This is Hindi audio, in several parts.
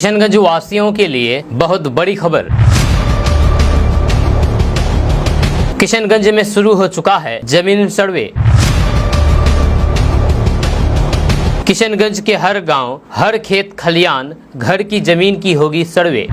किशनगंज वासियों के लिए बहुत बड़ी खबर। किशनगंज में शुरू हो चुका है जमीन सर्वे। किशनगंज के हर गांव, हर खेत खलियान, घर की जमीन की होगी सर्वे।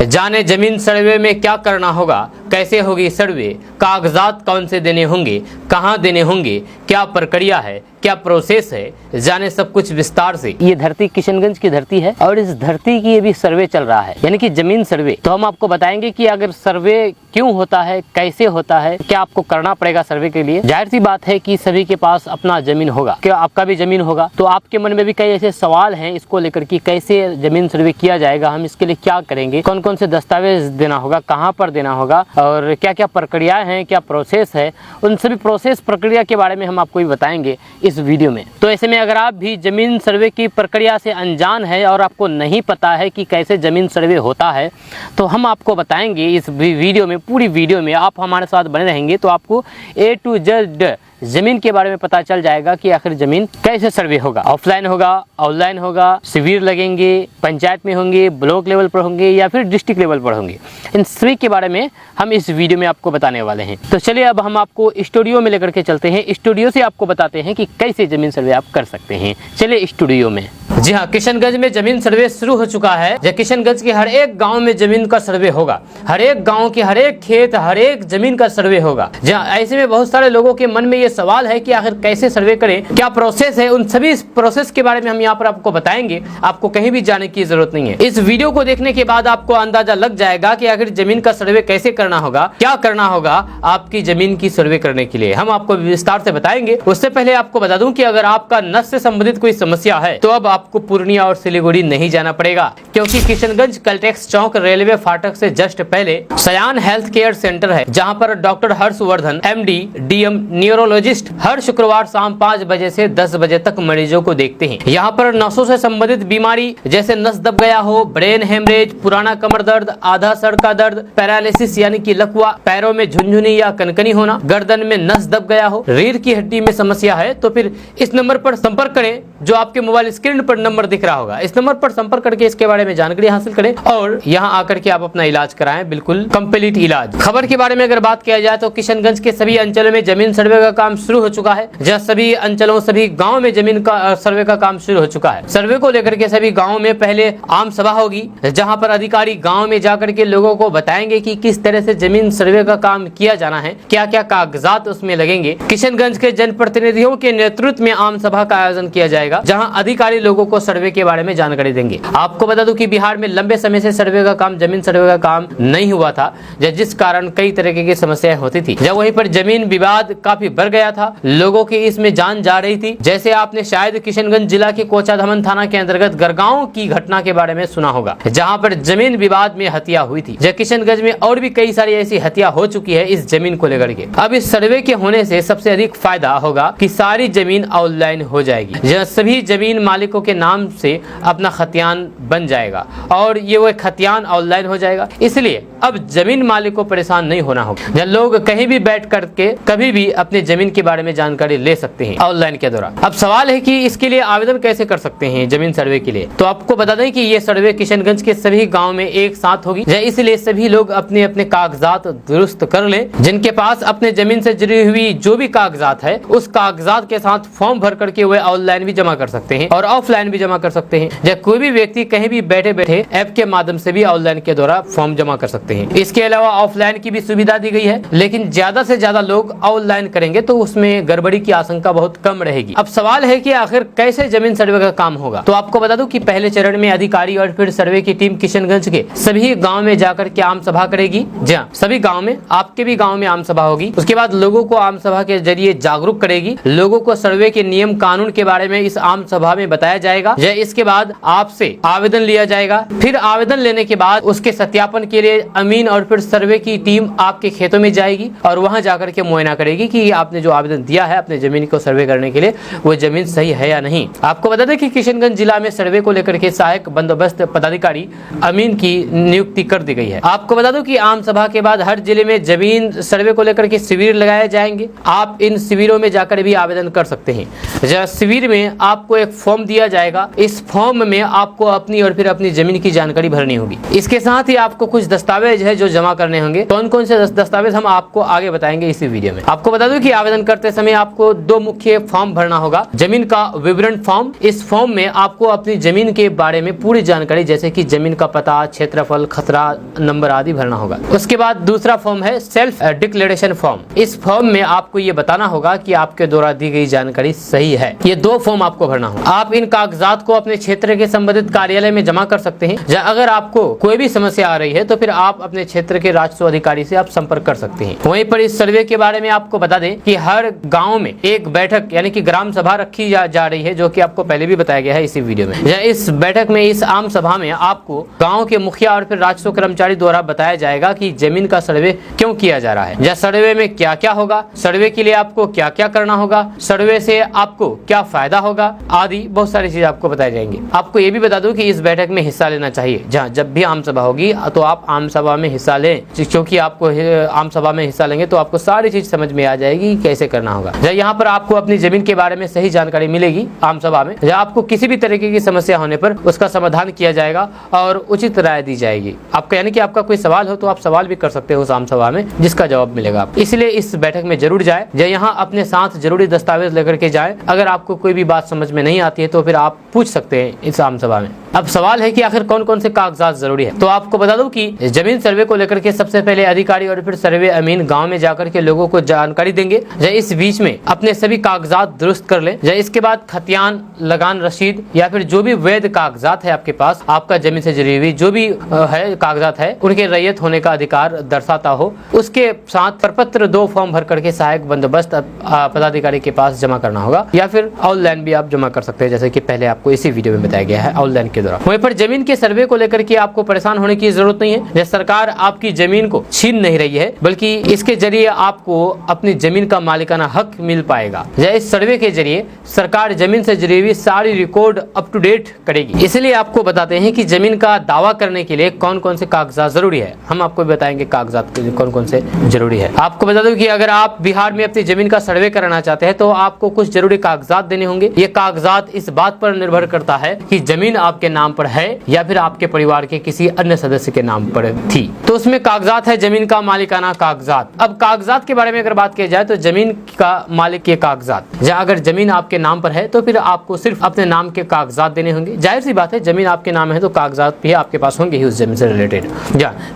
जाने जमीन सर्वे में क्या करना होगा, कैसे होगी सर्वे, कागजात कौन से देने होंगे, कहां देने होंगे, क्या प्रक्रिया है, क्या प्रोसेस है, जाने सब कुछ विस्तार से। ये धरती किशनगंज की धरती है और इस धरती की अभी सर्वे चल रहा है, यानी कि जमीन सर्वे। तो हम आपको बताएंगे कि अगर सर्वे क्यों होता है, कैसे होता है, क्या आपको करना पड़ेगा सर्वे के लिए। जाहिर सी बात है कि सभी के पास अपना जमीन होगा, क्या आपका भी जमीन होगा। तो आपके मन में भी कई ऐसे सवाल हैं इसको लेकर कि कैसे जमीन सर्वे किया जाएगा, हम इसके लिए क्या करेंगे, कौन कौन से दस्तावेज देना होगा, कहाँ पर देना होगा और क्या क्या प्रक्रियाएं हैं, क्या प्रोसेस है। उन सभी प्रोसेस प्रक्रिया के बारे में हम आपको भी बताएंगे इस वीडियो में। तो ऐसे में अगर आप भी जमीन सर्वे की प्रक्रिया से अनजान है और आपको नहीं पता है कि कैसे जमीन सर्वे होता है, तो हम आपको बताएंगे इस वीडियो में। पूरी वीडियो में आप हमारे साथ बने रहेंगे तो आपको A to Z जमीन के बारे में पता चल जाएगा कि आखिर जमीन कैसे सर्वे होगा। ऑफलाइन होगा, ऑनलाइन होगा, शिविर लगेंगे, पंचायत में होंगे, ब्लॉक लेवल पर होंगे या फिर डिस्ट्रिक्ट लेवल पर होंगे। इन सभी के बारे में हम इस वीडियो में आपको बताने वाले हैं। तो चलिए अब हम आपको स्टूडियो में लेकर के चलते हैं, स्टूडियो से आपको बताते हैं कि कैसे जमीन सर्वे आप कर सकते हैं। चलिए स्टूडियो में। जी हाँ, किशनगंज में जमीन सर्वे शुरू हो चुका है। जो किशनगंज के हर एक गांव में जमीन का सर्वे होगा, हर एक गांव के हर एक खेत, हर एक जमीन का सर्वे होगा। जहाँ ऐसे में बहुत सारे लोगों के मन में ये सवाल है कि आखिर कैसे सर्वे करें, क्या प्रोसेस है। उन सभी प्रोसेस के बारे में हम यहाँ पर आपको बताएंगे, आपको कहीं भी जाने की जरूरत नहीं है। इस वीडियो को देखने के बाद आपको अंदाजा लग जाएगा कि आखिर जमीन का सर्वे कैसे करना होगा, क्या करना होगा आपकी जमीन की सर्वे करने के लिए। हम आपको विस्तार से बताएंगे। उससे पहले आपको बता दूं कि अगर आपका नस से संबंधित कोई समस्या है तो अब आपको पूर्णिया और सिलीगुड़ी नहीं जाना पड़ेगा, क्योंकि किशनगंज कलटेक्स चौक रेलवे फाटक से जस्ट पहले सयान हेल्थ केयर सेंटर है, जहां पर doctor Harshvardhan MD DM neurologist हर शुक्रवार शाम 5 बजे से 10 बजे तक मरीजों को देखते हैं। यहाँ पर नसों से संबंधित बीमारी जैसे नस दब गया हो, ब्रेन हेमरेज, पुराना कमर दर्द, आधा सर का दर्द, पैरालिसिस यानी कि लकवा, पैरों में झुनझुनी या कनकनी होना, गर्दन में नस दब गया हो, रीढ़ की हड्डी में समस्या है, तो फिर इस नंबर पर संपर्क करें जो आपके मोबाइल स्क्रीन पर नंबर दिख रहा होगा। इस नंबर पर संपर्क करके इसके बारे में जानकारी हासिल करें और यहाँ आकर के आप अपना इलाज कराएं, बिल्कुल कंप्लीट इलाज। खबर के बारे में अगर बात किया जाए तो किशनगंज के सभी अंचलों में जमीन सर्वे का काम शुरू हो चुका है। जहाँ सभी अंचलों, सभी गाँव में जमीन का सर्वे का काम शुरू हो चुका है। सर्वे को लेकर के सभी गाँव में पहले आम सभा होगी, जहाँ पर अधिकारी गाँव में जाकर के लोगों को बताएंगे कि किस तरह से जमीन सर्वे का काम किया जाना है, क्या क्या कागजात उसमें लगेंगे। किशनगंज के जनप्रतिनिधियों के नेतृत्व में आम सभा का आयोजन किया जाएगा, जहाँ अधिकारी लोगों को सर्वे के बारे में जानकारी देंगे। आपको बता दूं कि बिहार में लंबे समय से सर्वे का काम, जमीन सर्वे का काम नहीं हुआ था, जिस कारण कई तरह की समस्याएं होती थी। जब वहीं पर जमीन विवाद काफी बढ़ गया था, लोगों की इसमें जान जा रही थी। जैसे आपने शायद किशनगंज जिला के कोचाधामन थाना के अंतर्गत गरगांव की घटना के बारे में सुना होगा, जहां पर जमीन विवाद में हत्या हुई थी। जब किशनगंज में और भी कई सारी ऐसी हत्या हो चुकी है इस जमीन को लेकर के। अब इस सर्वे के होने से सबसे अधिक फायदा होगा कि सारी जमीन ऑनलाइन हो जाएगी, जहाँ सभी जमीन मालिकों के नाम से अपना खतियान बन जाएगा और ये वो खतियान ऑनलाइन हो जाएगा। इसलिए अब जमीन मालिक को परेशान नहीं होना होगा, जब लोग कहीं भी बैठ करके कभी भी अपने जमीन के बारे में जानकारी ले सकते हैं ऑनलाइन के द्वारा। अब सवाल है कि इसके लिए आवेदन कैसे कर सकते हैं जमीन सर्वे के लिए। तो आपको बता दें कि ये सर्वे किशनगंज के सभी गाँव में एक साथ होगी, इसलिए सभी लोग अपने अपने कागजात दुरुस्त कर ले। जिनके पास अपने जमीन से जुड़ी हुई जो भी कागजात है, उस कागजात के साथ फॉर्म भर करके वे ऑनलाइन भी जमा कर सकते हैं और ऑफलाइन भी जमा कर सकते हैं। जब कोई भी व्यक्ति कहीं भी बैठे बैठे ऐप के माध्यम से भी ऑनलाइन के द्वारा फॉर्म जमा कर सकते हैं। इसके अलावा ऑफलाइन की भी सुविधा दी गई है, लेकिन ज्यादा से ज्यादा लोग ऑनलाइन करेंगे तो उसमें गड़बड़ी की आशंका बहुत कम रहेगी। अब सवाल है कि आखिर कैसे जमीन सर्वे का काम होगा। तो आपको बता दूं कि पहले चरण में अधिकारी और फिर सर्वे की टीम किशनगंज के सभी गाँव में जाकर के आम सभा करेगी। जहाँ सभी गाँव में, आपके भी गाँव में आम सभा होगी। उसके बाद लोगों को आम सभा के जरिए जागरूक करेगी, लोगों को सर्वे के नियम कानून के बारे में इस आम सभा में बताया जाएगा। इसके बाद आपसे आवेदन लिया जाएगा, फिर आवेदन लेने के बाद उसके सत्यापन के लिए अमीन और फिर सर्वे की टीम आपके खेतों में जाएगी और वहां जाकर के मुआयना करेगी कि आपने जो आवेदन दिया है अपने जमीन को सर्वे करने के लिए, वो जमीन सही है या नहीं। आपको बता दें कि किशनगंज जिला में सर्वे को लेकर के सहायक बंदोबस्त पदाधिकारी अमीन की नियुक्ति कर दी गई है। आपको बता दूं कि आम सभा के बाद हर जिले में जमीन सर्वे को लेकर के शिविर लगाए जाएंगे। आप इन शिविरों में जाकर भी आवेदन कर सकते हैं। शिविर में आपको एक फॉर्म दिया जाएगा। इस फॉर्म में आपको अपनी और फिर अपनी जमीन की जानकारी भरनी होगी। इसके साथ ही आपको कुछ दस्तावेज है जो जमा करने होंगे। कौन कौन से दस्तावेज हम आपको आगे बताएंगे इसी वीडियो में। आपको बता दूं कि आवेदन करते समय आपको 2 मुख्य फॉर्म भरना होगा। जमीन का विवरण फॉर्म, इस फॉर्म में आपको अपनी जमीन के बारे में पूरी जानकारी जैसे कि जमीन का पता, क्षेत्रफल, खतरा नंबर आदि भरना होगा। उसके बाद दूसरा फॉर्म है सेल्फ डिक्लेरेशन फॉर्म। इस फॉर्म में आपको ये बताना होगा कि आपके द्वारा दी गई जानकारी सही है। ये 2 फॉर्म आपको भरना होगा। आप इन कागजात को अपने क्षेत्र के संबंधित कार्यालय में जमा कर सकते हैं। अगर आपको कोई भी समस्या आ रही है तो फिर आप अपने क्षेत्र के राजस्व अधिकारी से आप संपर्क कर सकते हैं। वहीं पर इस सर्वे के बारे में आपको बता दें कि हर गांव में एक बैठक यानी कि ग्राम सभा रखी जा रही है, जो कि आपको पहले भी बताया गया है इसी वीडियो में। इस बैठक में, इस आम सभा में आपको गांव के मुखिया और फिर राजस्व कर्मचारी द्वारा बताया जाएगा कि जमीन का सर्वे क्यों किया जा रहा है, या सर्वे में क्या क्या होगा, सर्वे के लिए आपको क्या क्या करना होगा, सर्वे से आपको क्या फायदा होगा आदि बहुत सारी चीजें आपको बताई जाएंगी। आपको ये भी बता दूं कि इस बैठक में हिस्सा लेना चाहिए। जहाँ जब भी आम सभा होगी तो आप आम सभा में हिस्सा लें, क्योंकि आपको आम सभा में हिस्सा लेंगे तो आपको सारी चीज समझ में आ जाएगी कैसे करना होगा। यहाँ पर आपको अपनी जमीन के बारे में सही जानकारी मिलेगी आम सभा में। आपको किसी भी तरीके की समस्या होने पर उसका समाधान किया जाएगा और उचित राय दी जाएगी। आपका यानी कि आपका कोई सवाल हो तो आप सवाल भी कर सकते हो उस आम सभा में, जिसका जवाब मिलेगा आपको। इसलिए इस बैठक में जरूर जाए। यहाँ अपने साथ जरूरी दस्तावेज लेकर के जाए। अगर आपको कोई भी बात समझ में नहीं आती है तो फिर आप पूछ सकते हैं इस आम सभा में। अब सवाल है कि आखिर कौन कौन से कागजात जरूरी है। तो आपको बता दूं कि जमीन सर्वे को लेकर के सबसे पहले अधिकारी और फिर सर्वे अमीन गांव में जाकर के लोगों को जानकारी देंगे। इस बीच में अपने सभी कागजात दुरुस्त कर ले। इसके बाद खतियान, लगान रसीद या फिर जो भी वैध कागजात है आपके पास, आपका जमीन से जुड़ी हुई जो भी है कागजात है, उनके रैयत होने का अधिकार दर्शाता हो, उसके साथ प्रपत्र 2 फॉर्म भर करके सहायक बंदोबस्त पदाधिकारी के पास जमा करना होगा, या फिर ऑनलाइन भी आप जमा कर सकते हैं, जैसे कि पहले आपको इसी वीडियो में बताया गया है ऑनलाइन के द्वारा। वहीं पर जमीन के सर्वे को लेकर के आपको परेशान होने की जरूरत नहीं है। सरकार आपकी जमीन को छीन नहीं रही है, बल्कि इसके जरिए आपको अपनी जमीन का मालिकाना हक मिल पाएगा। इस सर्वे के जरिए सरकार जमीन से जुड़ी हुई सारी रिकॉर्ड अप टू डेट करेगी। इसलिए आपको बताते हैं कि जमीन का दावा करने के लिए कौन कौन से कागजात जरूरी है। हम आपको बताएंगे कागजात कौन कौन से जरूरी है। आपको बता दूं कि अगर आप बिहार में अपनी जमीन का सर्वे कराना चाहते हैं तो आपको कुछ जरूरी कागजात देने होंगे। ये कागजात इस बात पर निर्भर करता है कि जमीन आपके नाम पर है या फिर आपके परिवार के किसी अन्य सदस्य के नाम पर थी। तो उसमें कागजात है जमीन का मालिकाना कागजात। अब कागजात के बारे में अगर बात की जाए तो जमीन का मालिक के कागजात, अगर जमीन आपके नाम पर है तो फिर आपको सिर्फ अपने नाम के कागजात देने होंगे। जाहिर सी बात है, जमीन आपके नाम है तो कागजात भी आपके पास होंगे ही उस जमीन से रिलेटेड।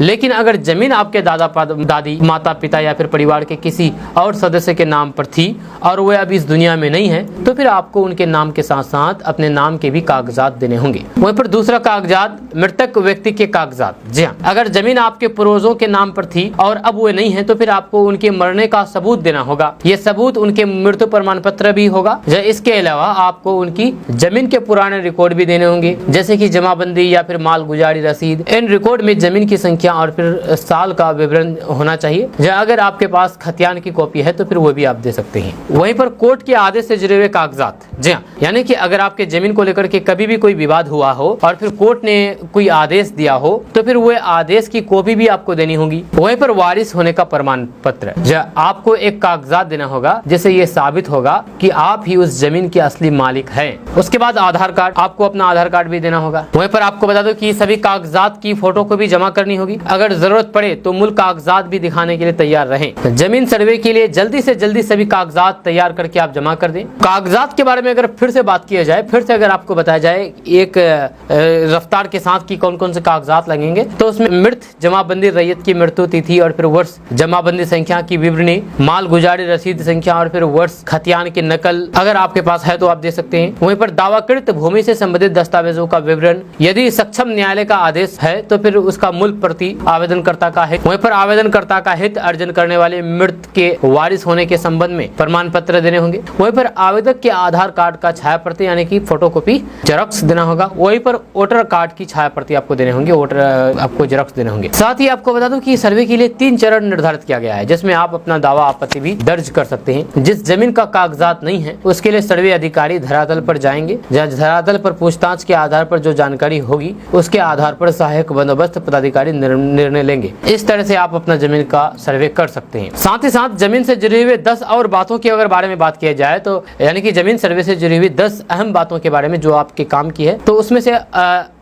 लेकिन अगर जमीन आपके दादा दादी, माता पिता या फिर परिवार के किसी और सदस्य के नाम पर थी और वे अब इस दुनिया में नहीं है तो फिर आपको उनके नाम के साथ साथ अपने नाम के भी कागजात देने होंगे। वहीं पर दूसरा कागजात, मृतक व्यक्ति के कागजात। जी हाँ, अगर जमीन आपके पूर्वजों के नाम पर थी और अब वे नहीं है तो फिर आपको उनके मरने का सबूत देना होगा। ये सबूत उनके मृत्यु प्रमाण पत्र भी होगा। इसके अलावा आपको उनकी जमीन के पुराने रिकॉर्ड भी देने होंगे, जैसे कि जमाबंदी या फिर माल गुजारी रसीद। इन रिकॉर्ड में जमीन की संख्या और फिर साल का विवरण होना चाहिए। अगर आपके पास खतियान की कॉपी है तो फिर वो भी आप दे सकते हैं। वहीं पर कोर्ट के आदेश से जुड़े हुए कागजात। जी हाँ, यानी कि अगर आपके जमीन को लेकर के कभी भी कोई विवाद हुआ हो और फिर कोर्ट ने कोई आदेश दिया हो तो फिर वो आदेश की कॉपी भी आपको देनी होगी। वहीं पर वारिस होने का प्रमाण पत्र, आपको एक कागजात देना होगा जिससे ये साबित होगा कि आप ही उस जमीन के असली मालिक हैं। उसके बाद आधार कार्ड, आपको अपना आधार कार्ड भी देना होगा। वहीं पर आपको बता दो कि सभी कागजात की फोटो को भी जमा करनी होगी। अगर जरूरत पड़े तो मूल कागजात भी दिखाने के लिए तैयार रहें। जमीन सर्वे के लिए जल्दी से जल्दी सभी कागजात तैयार करके आप जमा कर दें। कागजात के बारे में अगर फिर से बात किया जाए, फिर से अगर आपको बताया जाए एक रफ्तार के साथ कि कौन कौन से कागजात लगेंगे, तो उसमें मृत जमाबंदी रैयत की मृत्यु तिथि और फिर वर्ष, जमाबंदी संख्या की विवरणी, माल गुजारी रसीद संख्या और फिर वर्ष, खतियान की नकल अगर आपके पास है तो आप दे सकते हैं। वहीं पर दावाकृत भूमि से संबंधित दस्तावेजों का विवरण, यदि सक्षम न्यायालय का आदेश है तो फिर उसका मूल प्रति आवेदनकर्ता का है। वहीं पर आवेदनकर्ता का हित अर्जन करने वाले मृत के वारिस होने के संबंध में प्रमाण पत्र देने होंगे। वहीं पर आवेदक के आधार कार्ड का छाया प्रति यानी कि फोटोकॉपी जेरॉक्स देना होगा। वहीं वहीं पर वोटर कार्ड की छाया प्रति आपको देने होंगे, वोटर आपको जेरॉक्स देने होंगे। साथ ही आपको बता दूं कि सर्वे के लिए 3 चरण निर्धारित किया गया है, जिसमें आप अपना दावा आपत्ति भी दर्ज कर सकते हैं। जिस जमीन का कागजात नहीं है उसके लिए सर्वे अधिकारी धरातल पर जाएंगे, जहाँ धरातल पर पूछताछ के आधार पर जो जानकारी होगी उसके आधार पर सहायक बंदोबस्त पदाधिकारी निर्णय लेंगे। इस तरह से आप अपना जमीन का सर्वे कर सकते हैं। साथ ही साथ जमीन से जुड़े हुए 10 और बातों के अगर बारे में बात किया जाए तो यानी कि जमीन सर्वे से जुड़ी हुई 10 अहम बातों के बारे में जो आपके काम की है, तो उसमें से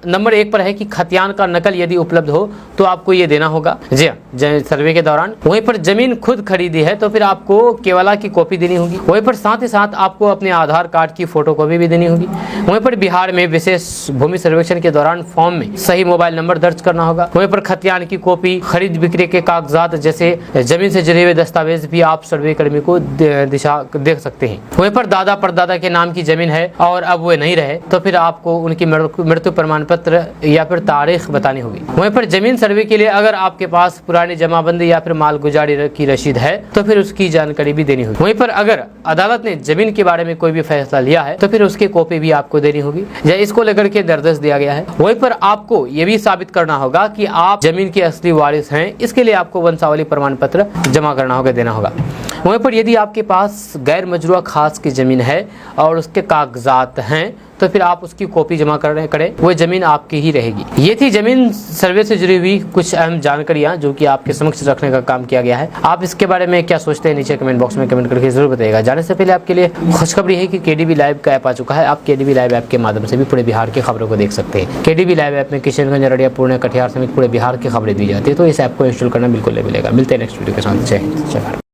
नंबर 1 पर है कि खतियान का नकल यदि उपलब्ध हो तो आपको ये देना होगा। जी हाँ, सर्वे के दौरान वहीं पर जमीन खुद खरीदी है तो फिर आपको केवला की कॉपी देनी होगी। वहीं पर साथ ही साथ आपको अपने आधार कार्ड की फोटोकॉपी भी देनी होगी। वहीं पर बिहार में विशेष भूमि सर्वेक्षण के दौरान फॉर्म में सही मोबाइल नंबर दर्ज करना होगा। वहीं पर खतियान की कॉपी, खरीद बिक्री के कागजात जैसे जमीन से जुड़े हुए दस्तावेज भी आप सर्वे कर्मी को दिशा देख सकते हैं। वहीं पर दादा परदादा के नाम की जमीन है और अब वो नहीं रहे तो फिर आपको उनकी मृत्यु प्रमाण पत्र या फिर तारीख बतानी होगी। वहीं पर जमीन सर्वे के लिए अगर आपके पास पुरानी जमाबंदी या फिर मालगुजारी की रसीद है तो फिर उसकी जानकारी भी देनी होगी। वहीं पर अगर अदालत ने जमीन के बारे में कोई भी फैसला लिया है तो फिर उसकी कॉपी भी आपको देनी होगी या इसको लेकर के निर्देश दिया गया है। वहीं पर आपको ये भी साबित करना होगा कि आप जमीन के असली वारिस हैं। इसके लिए आपको वंशावली प्रमाण पत्र जमा करना होगा, देना होगा। वहीं पर यदि आपके पास गैर मजरूआ खास की जमीन है और उसके कागजात हैं तो फिर आप उसकी कॉपी जमा करें, वो जमीन आपकी ही रहेगी। ये थी जमीन सर्वे से जुड़ी हुई कुछ अहम जानकारियां जो कि आपके समक्ष रखने का काम किया गया है। आप इसके बारे में क्या सोचते हैं नीचे कमेंट बॉक्स में कमेंट करके जरूर बताइएगा। जाने से पहले आपके लिए खुशखबरी है कि केडीबी लाइव का ऐप आ चुका है। आप केडीबी लाइव ऐप के माध्यम से भी पूरे बिहार की खबरों को देख सकते हैं। केडीबी लाइव ऐप में किशनगंज, अररिया, पूर्णिया, कटिहार समेत पूरे बिहार की खबरें दी जाती है, तो इस ऐप को इंस्टॉल करना बिल्कुल नहीं मिलेगा। मिलते हैं नेक्स्ट वीडियो के साथ। जय हिंद, जय भारत।